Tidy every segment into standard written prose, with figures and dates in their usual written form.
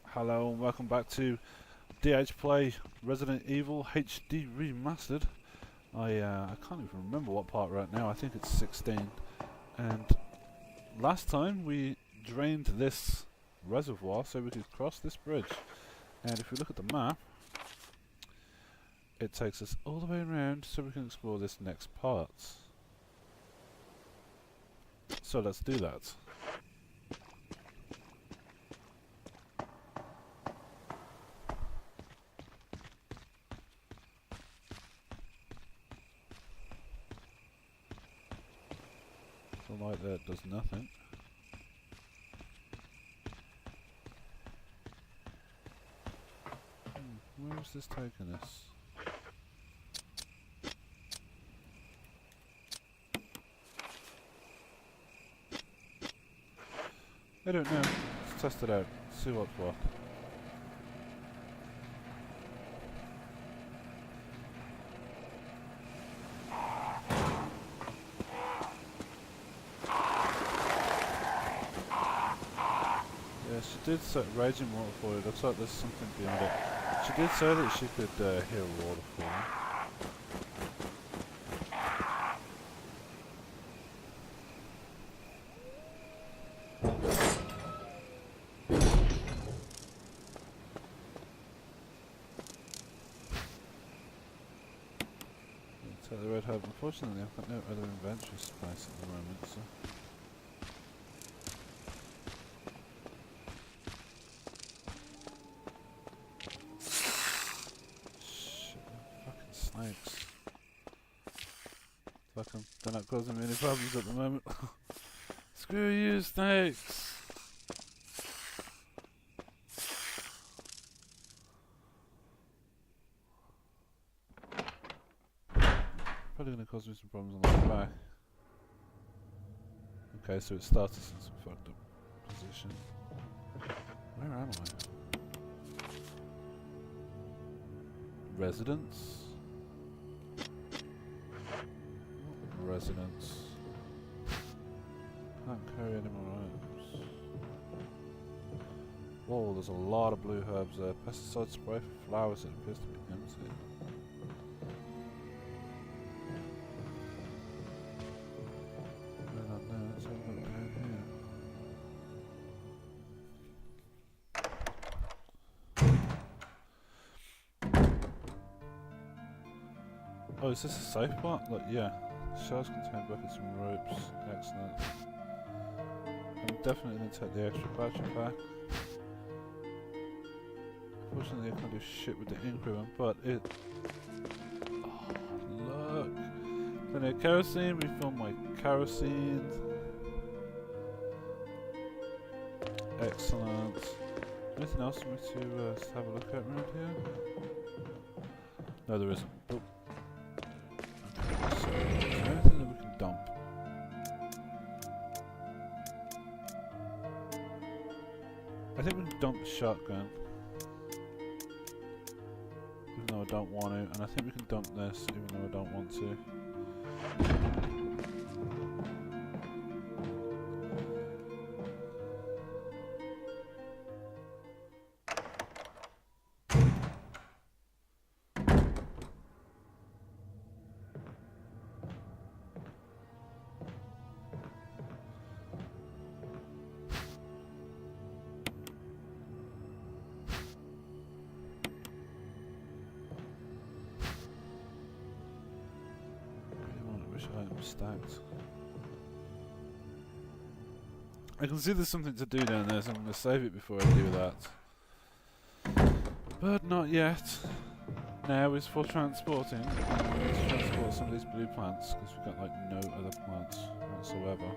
Hello and welcome back to D.H.PLAY Resident Evil HD Remastered. I can't even remember what part right now. I think it's 16. And last time we drained this reservoir so we could cross this bridge. And if we look at the map, it takes us all the way around so we can explore this next part. So let's do that. The light there does nothing. Where is this taking us? I don't know. Let's test it out. See what's what. She did set raging waterfall. It looks like there's something behind it. She did say that she could hear a waterfall. Take the red herb. Unfortunately, I've got no other inventory space at the moment, so. Snakes. Fucking, they're not causing me any problems at the moment. Screw you, snakes! Probably gonna cause me some problems on the way back. Okay, so it starts us in some fucked up position. Where am I? Residence? Residence. Can't carry any more items. Whoa, there's a lot of blue herbs there. Pesticide spray for flowers that appears to be empty. We're not there, let's have a look down here. Oh, is this a safe part? Look, yeah. Shells contain buckets and ropes. Excellent. I'm definitely going to take the extra battery pack. Unfortunately, I can't do shit with the increment, but it. Oh, look! Plenty of kerosene. Refill my kerosene. Excellent. Anything else for me to have a look at around here? No, there isn't. Oh. Anything that we can dump? I think we can dump the shotgun, even though I don't want to, and I think we can dump this, even though I don't want to. Stacked. I can see there's something to do down there, so I'm going to save it before I do that. But not yet. Now is for transporting. I need to transport some of these blue plants because we've got like no other plants whatsoever.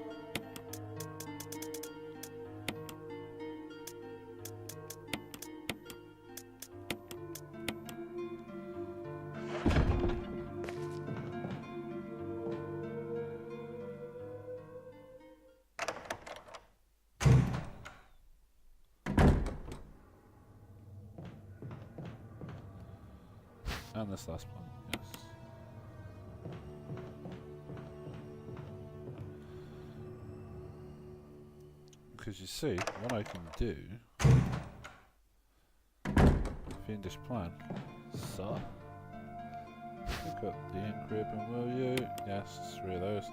And this last one, yes. Because you see, what I can do... Fiendish plan. So... Pick up the encryption, will you? Yes, 3 of those.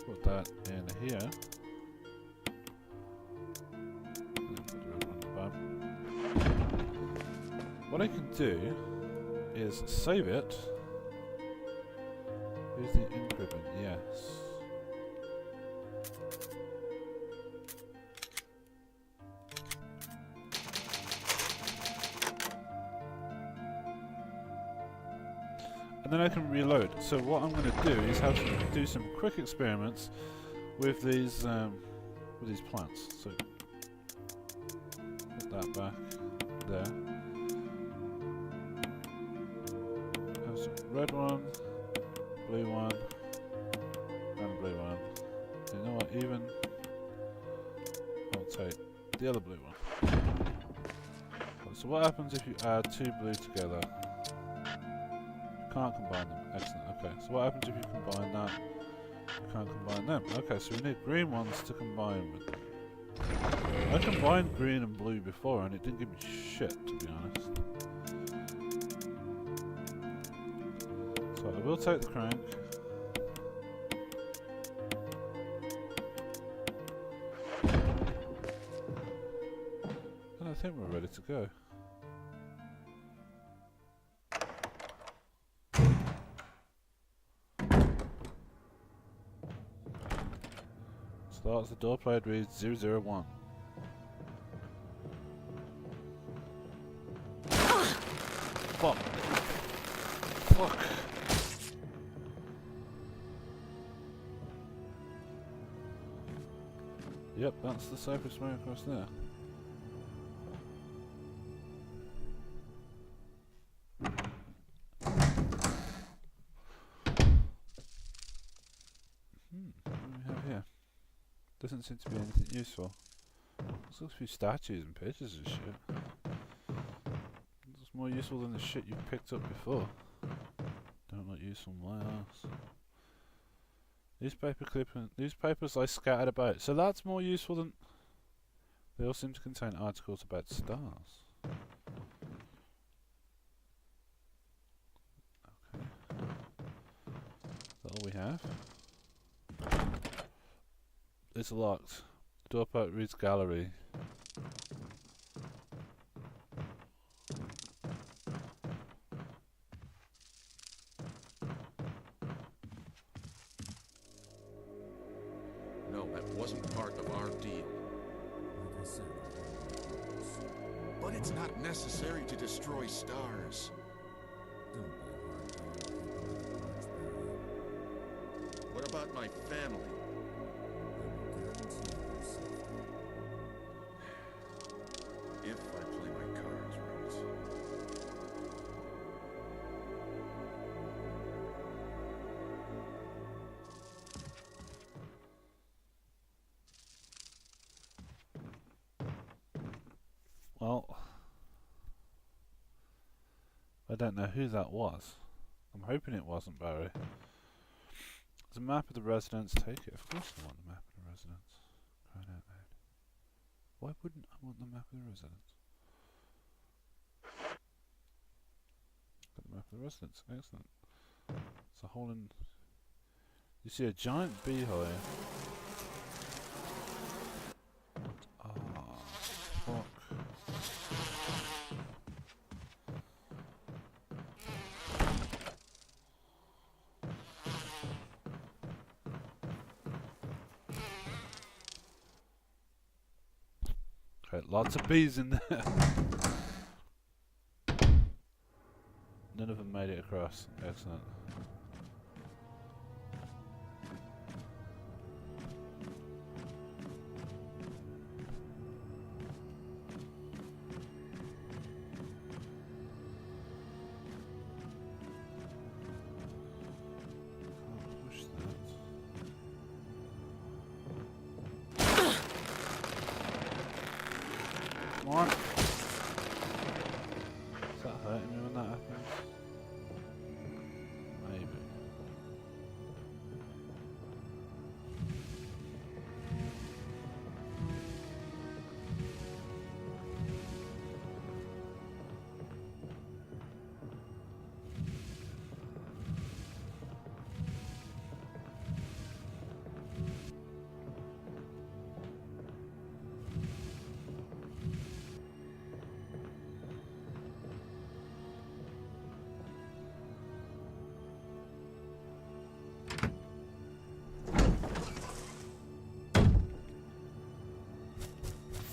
Put that in here. What I can do is save it. Here's the encryption, yes. And then I can reload. So what I'm going to do is have to do some quick experiments with these plants. So put that back there. Have some red one, blue one, and blue one. You know what? Even I'll take the other blue one. So what happens if you add 2 blue together? Can't combine them. Excellent. Okay. So what happens if you combine that? You can't combine them. Okay. So we need green ones to combine with. I combined green and blue before, and it didn't give me shit, to be honest. So I will take the crank. And I think we're ready to go. Starts the door plate reads 001. Fuck. Fuck. Yep, that's the safest way across there. What do we have here? Doesn't seem to be anything useful. There's a few statues and pictures and shit. It's more useful than the shit you picked up before. Don't look useful, my ass. Newspaper clipping. Newspapers I scattered about. So that's more useful than... They all seem to contain articles about stars. Okay. Is that all we have? It's locked. The door part reads gallery. No, that wasn't part of our deal. Like I said, But it's not necessary to destroy stars. don't be a hard dog to people with a grudge, Barry. What about my family? I will guarantee their safety. If I play my cards right. Well, I don't know who that was. I'm hoping it wasn't Barry. There's a map of the residence. Take it. Of course I want the map of the residence. Crying out loud. Why wouldn't I want the map of the residence? Got the map of the residence. Excellent. It's a hole in... You see a giant beehive. Ah, fuck. Okay, lots of bees in there. None of them made it across. Excellent. Can't push that. Come on. Is that hurting me when that happens? Maybe.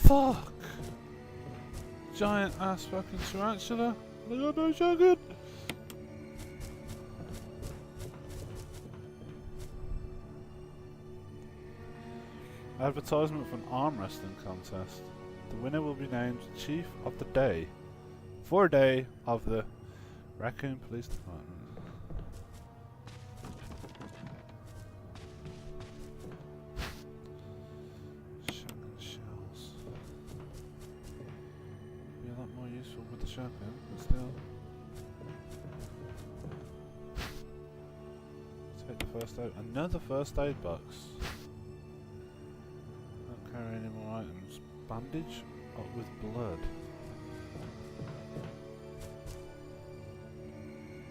Fuck! Giant ass fucking tarantula. I got no shotgun. Advertisement for an arm wrestling contest. The winner will be named Chief of the Day for a day of the Raccoon Police Department. Shotgun shells. Be a lot more useful with the shotgun, but still. Take the first aid. Another first aid box. Don't carry any more items. Bandage with blood.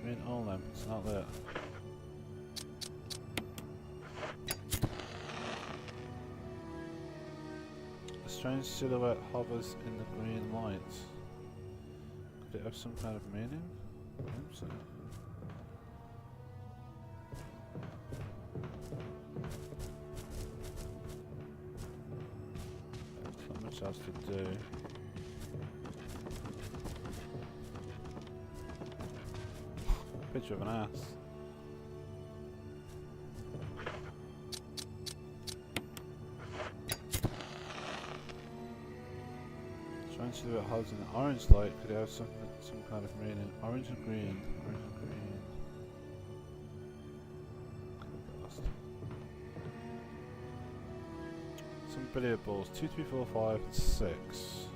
Green oil lamp, it's not there. A strange silhouette hovers in the green light. Could it have some kind of meaning? I think so. Not much else to do. Picture of an ass. Trying to do it holds in the orange light. Could it have some kind of meaning? Orange and green. Orange and green. Lost. Some billiard balls. 2, 3, 4, 5, 6.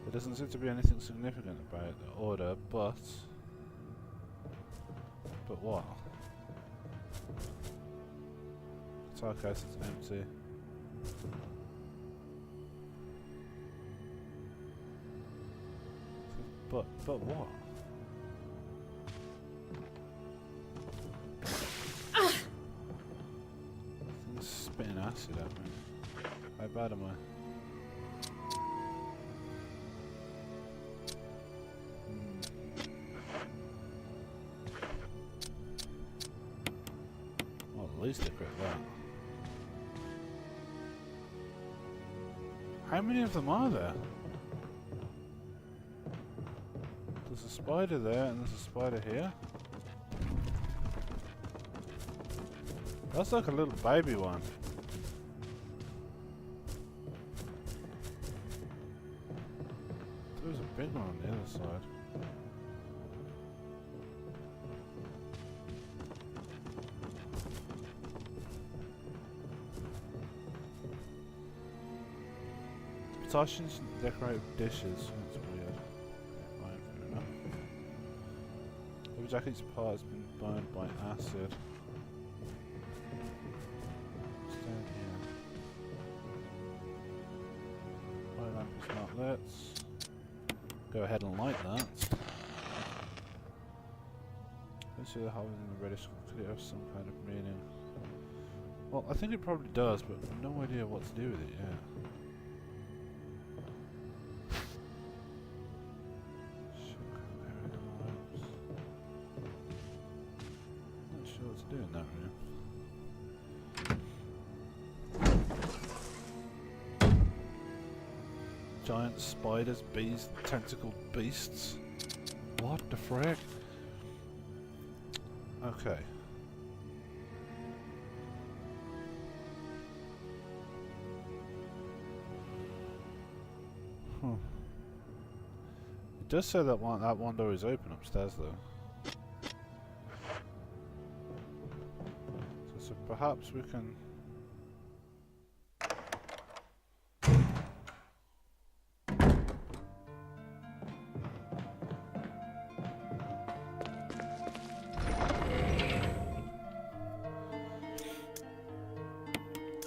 There doesn't seem to be anything significant about the order, but what? Guitar case is empty. But what? Thing's spitting acid at me. How bad am I? At least I crit that. How many of them are there? There's a spider there and there's a spider here. That's like a little baby one. There was a big one on the other side. Potassiums and decorative dishes. That's weird. Okay, fine, fair enough. The jacket's part has been burned by acid. What's down here? Light lamp is not lit. Go ahead and light that. Let's see the hole in the reddish. Could it have some kind of meaning? Well, I think it probably does, but no idea what to do with it yet. Doing that really. Giant spiders, bees, tentacled beasts. What the frick? Okay. It does say that one door is open upstairs though. So perhaps we can...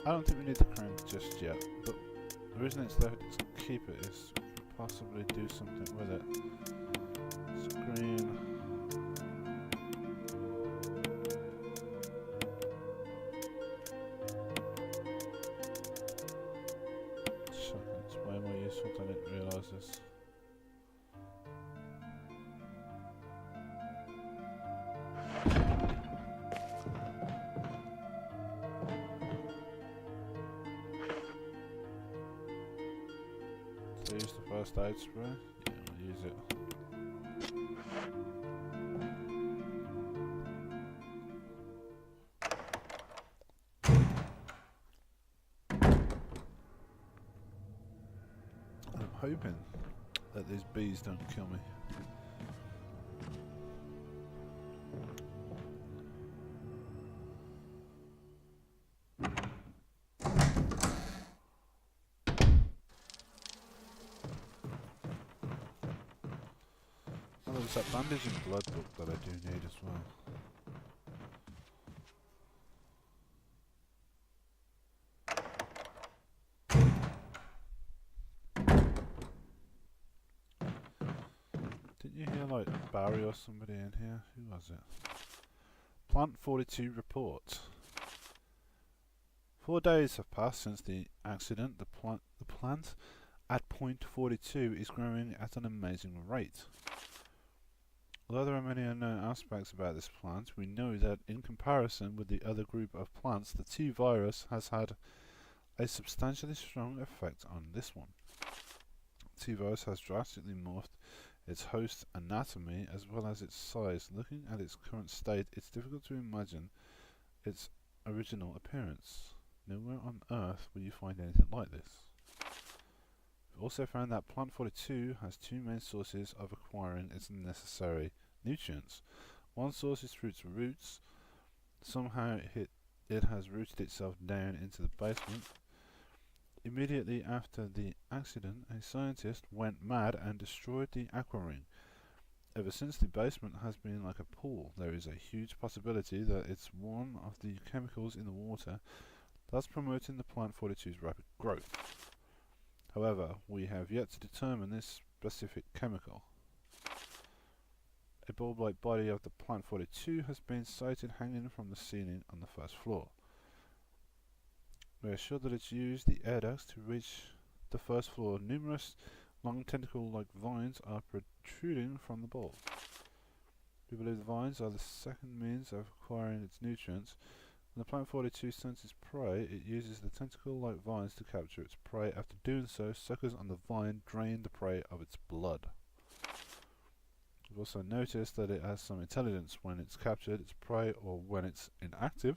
I don't think we need the crank just yet, but the reason it's there to keep it is we could possibly do something with it. Screen. Shotgun, it's way more useful than I didn't realise this. So use the first aid spray. Yeah, we'll use it. I'm hoping that these bees don't kill me. Oh, there's that bandage and blood book that I do need as well. Didn't you hear like Barry or somebody in here? Who was it? Plant 42 report. 4 days have passed since the accident. The plant at point 42 is growing at an amazing rate. Although there are many unknown aspects about this plant, we know that in comparison with the other group of plants, the T virus has had a substantially strong effect on this one. T virus has drastically morphed its host anatomy as well as its size. Looking at its current state, it's difficult to imagine its original appearance. Nowhere on Earth will you find anything like this. We've also found that Plant 42 has two main sources of acquiring its necessary nutrients. One source is through its roots. Somehow it has rooted itself down into the basement. Immediately after the accident, a scientist went mad and destroyed the aquaring. Ever since, the basement has been like a pool. There is a huge possibility that it's one of the chemicals in the water that's promoting the Plant 42's rapid growth. However, we have yet to determine this specific chemical. A bulb-like body of the Plant 42 has been sighted hanging from the ceiling on the first floor. We are sure that it's used the air ducts to reach the first floor. Numerous long tentacle-like vines are protruding from the bulb. We believe the vines are the second means of acquiring its nutrients. When the Plant 42 senses prey, it uses the tentacle-like vines to capture its prey. After doing so, suckers on the vine drain the prey of its blood. We've also noticed that it has some intelligence. When it's captured its prey or when it's inactive,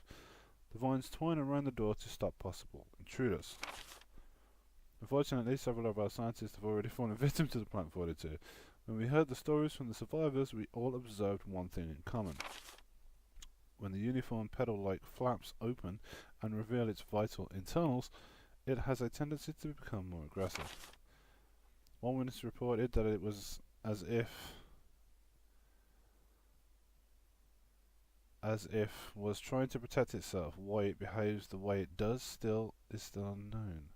the vines twine around the door to stop possible intruders. Unfortunately, several of our scientists have already fallen victim to the Plant 42. When we heard the stories from the survivors, we all observed one thing in common. When the uniform petal-like flaps open and reveal its vital internals, it has a tendency to become more aggressive. One witness reported that it was as if was trying to protect itself. Why it behaves the way it does is still unknown.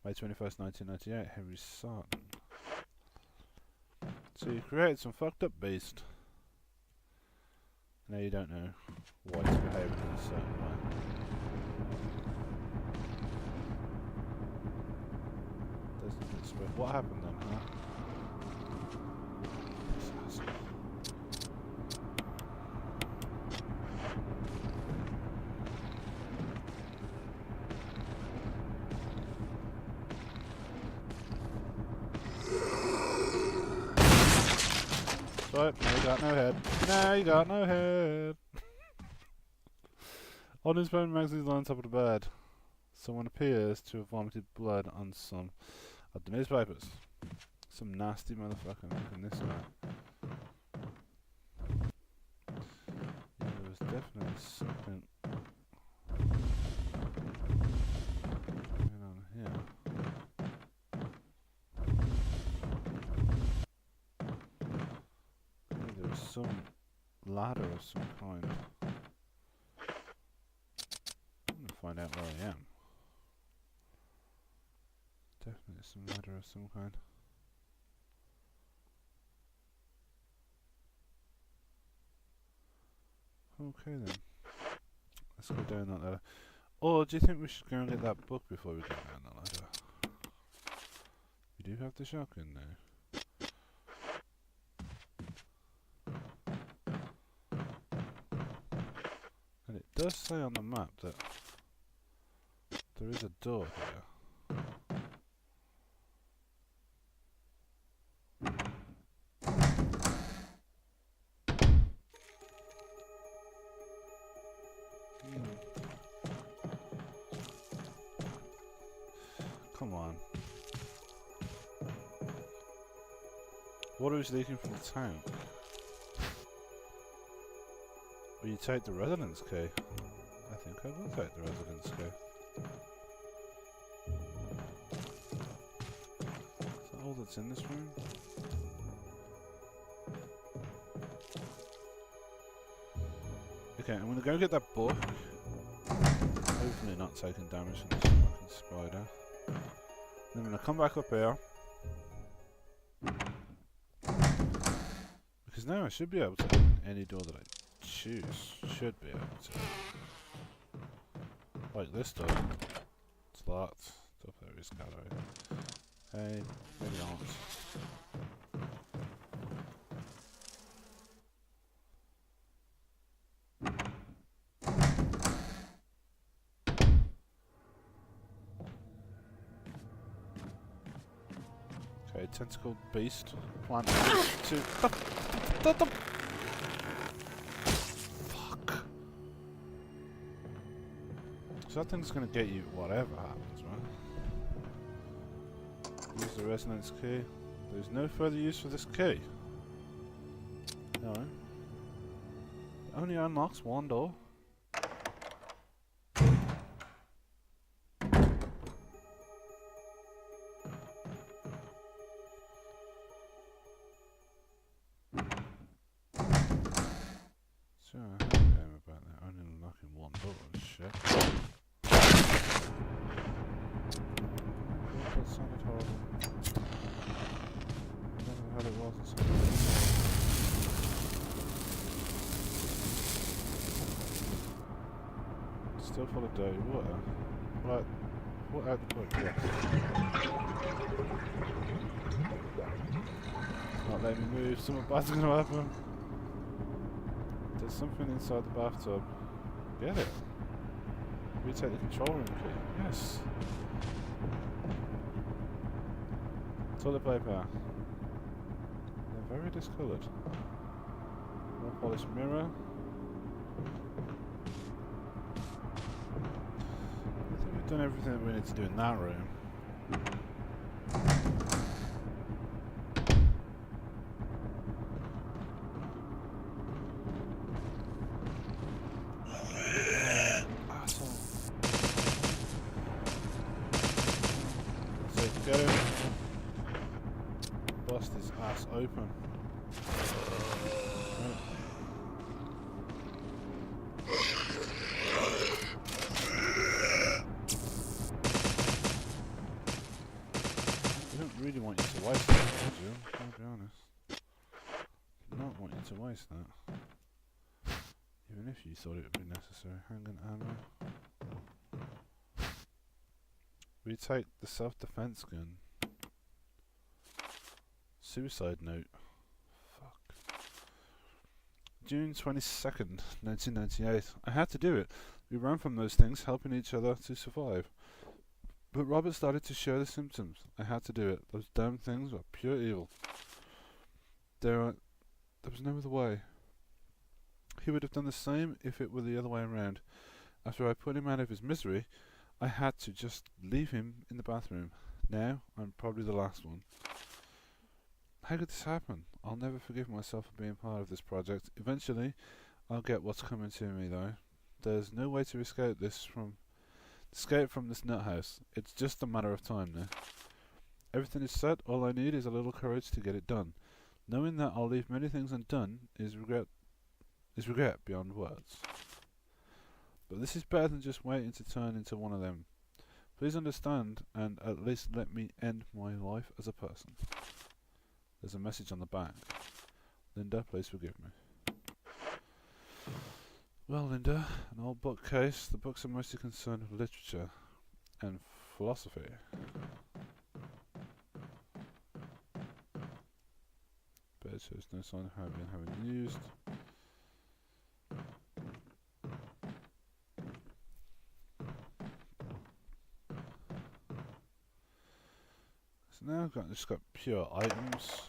May 21st, 1998, Henry Sarton. So you created some fucked up beast. Now you don't know why it's behaving in a certain way. What happened then, huh? Right, now you got no head. Now you got no head. On his phone, Magazine on top of the bed. Someone appears to have vomited blood on some of the newspapers. Some nasty motherfucker making this guy. Yeah, there was definitely something going on here. There was some ladder of some kind. I'm gonna find out where I am. It's a ladder of some kind. Okay then. Let's go down that ladder. Or do you think we should go and get that book before we go down the ladder? We do have the shotgun now. And it does say on the map that there is a door here. Come on. Water is leaking from the tank. Will you take the residence key? I think I will take the residence key. Is that all that's in this room? Okay, I'm gonna go get that book. Hopefully not taking damage from this fucking spider. Then I'm gonna come back up here. Because now I should be able to open any door that I choose. Should be able to. Like this door. It's locked. It's up there, is gallery. Hey, maybe not. Okay, tentacled beast. One, two. Fuck! So that thing's gonna get you whatever happens, right? Use the resonance key. There's no further use for this key. No. It only unlocks one door. Sure, I have a game about that. Only unlocking one door and shit. That sounded horrible. I don't know how it was. It sounded horrible. Still full of dirty water. Right. What out the point? Yes. Not letting me move. Something bad's gonna happen. There's something inside the bathtub. Get it. Retake the control room key. Yes. Toilet paper. They're very discoloured. More polished mirror. I think we've done everything that we need to do in that room. Get him. Bust his ass open. Right. I don't really want you to waste that, do you? I'll be honest. I do not want you to waste that. Even if you thought it would be necessary. Handgun ammo. Retake the self-defense gun. Suicide note. Fuck. June 22nd, 1998. I had to do it. We ran from those things, helping each other to survive. But Robert started to show the symptoms. I had to do it. Those damn things were pure evil. There was no other way. He would have done the same if it were the other way around. After I put him out of his misery, I had to just leave him in the bathroom. Now, I'm probably the last one. How could this happen? I'll never forgive myself for being part of this project. Eventually, I'll get what's coming to me, though. There's no way to escape from this nut house. It's just a matter of time now. Everything is set. All I need is a little courage to get it done. Knowing that I'll leave many things undone is regret beyond words. But this is better than just waiting to turn into one of them. Please understand and at least let me end my life as a person. There's a message on the back. Linda, please forgive me. Well, Linda, an old bookcase. The books are mostly concerned with literature and philosophy. Bed shows no sign of having been used. So now I've just got pure items.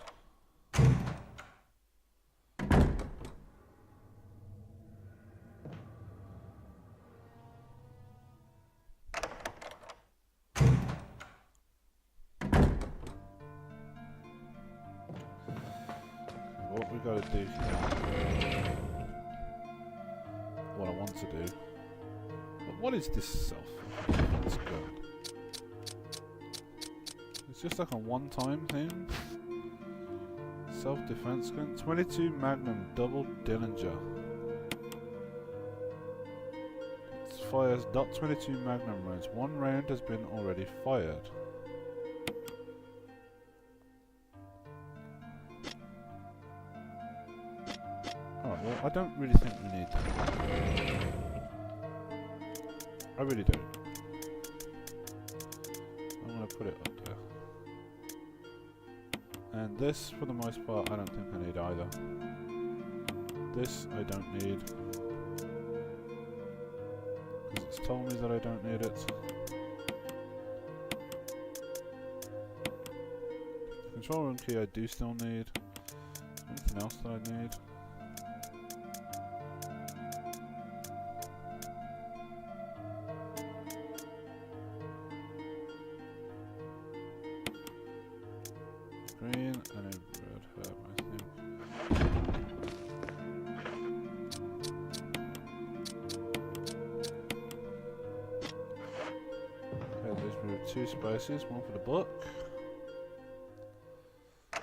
What we gotta do here, what I want to do, but what is this self-defense gun? It's just like a one-time thing. Self-defense gun, 22 Magnum double Dillinger. It fires .22 Magnum rounds. One round has been already fired. Alright, well, I don't really think we need that. I really don't. I'm going to put it up there. And this, for the most part, I don't think I need either. This, I don't need. Because it's told me that I don't need it. The control room key I do still need. Anything else that I need? Green and a red herb, I think. Okay, there's moved 2 spaces, one for the book. I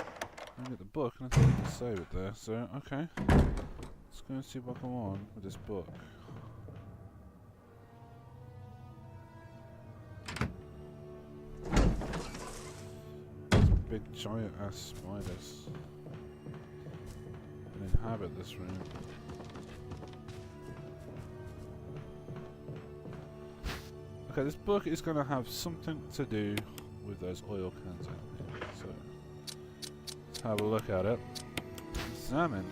get the book and I think I can save it there, so okay. Let's go and see what I come on with this book. Big giant ass spiders can inhabit this room. Okay, this book is going to have something to do with those oil cans in here, so let's have a look at it. Examine.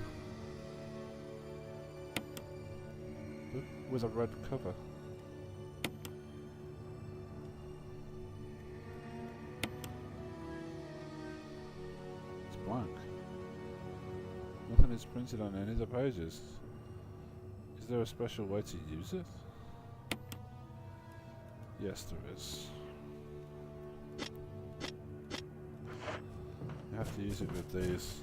Book with a red cover. Blank. Nothing is printed on any of the pages. Is there a special way to use it? Yes, there is. You have to use it with these.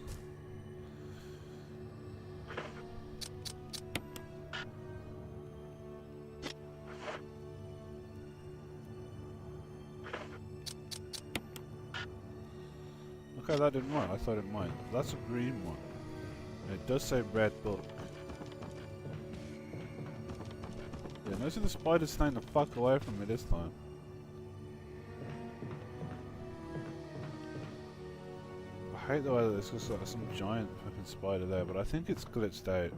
Okay, that didn't work. I thought it might. That's a green one. And it does say red book. Yeah, notice the spider's staying the fuck away from me this time. I hate the way that there's just like some giant fucking spider there, but I think it's glitched out.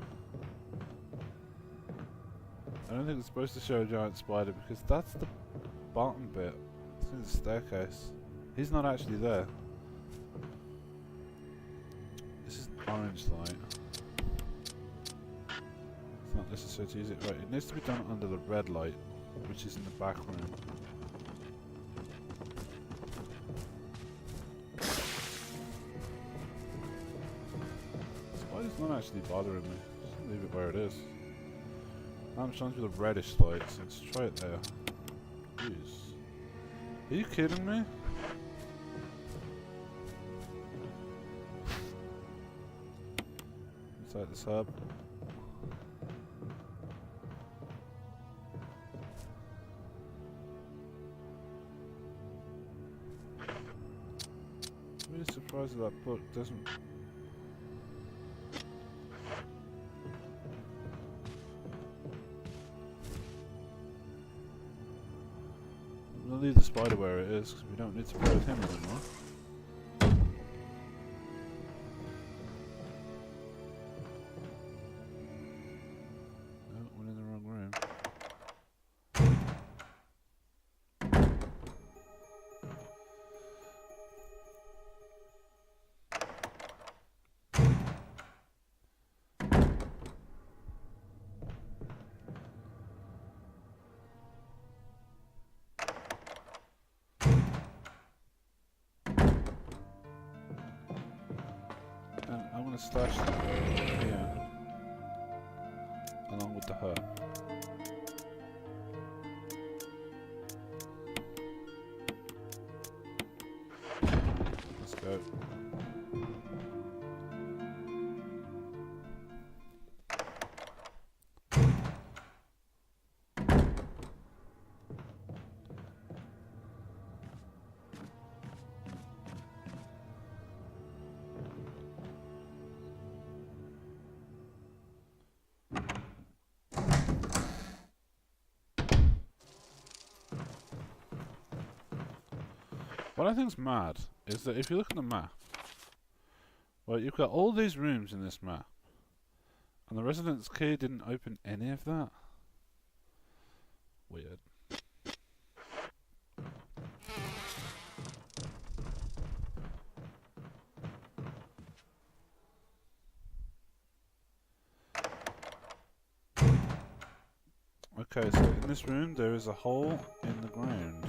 I don't think it's supposed to show a giant spider because that's the bottom bit. It's in the staircase. He's not actually there. This is orange light. It's not necessary to use it right. It needs to be done under the red light, which is in the back room. The spider's not actually bothering me. Just leave it where it is. I'm showing you the reddish light, so let's try it there. Jeez. Are you kidding me? Inside this hub. I'm really surprised that book doesn't. gonna leave the spider where it is, because we don't need to play with him anymore. No, we're in the wrong room. And I'm gonna stash them here, along with the hut. Let's go. What I think's mad is that if you look at the map, well, you've got all these rooms in this map, and the residence key didn't open any of that. Weird. Okay, so in this room there is a hole in the ground,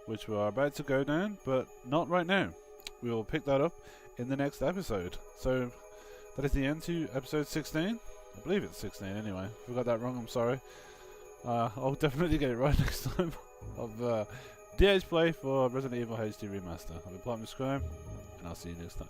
which we are about to go down, but not right now. We will pick that up in the next episode. So that is the end to episode 16. I believe it's 16 anyway. If I got that wrong, I'm sorry. I'll definitely get it right next time. Of D.H.PLAY for Resident Evil HD Remaster. I've been Plotting Scrum, and I'll see you next time.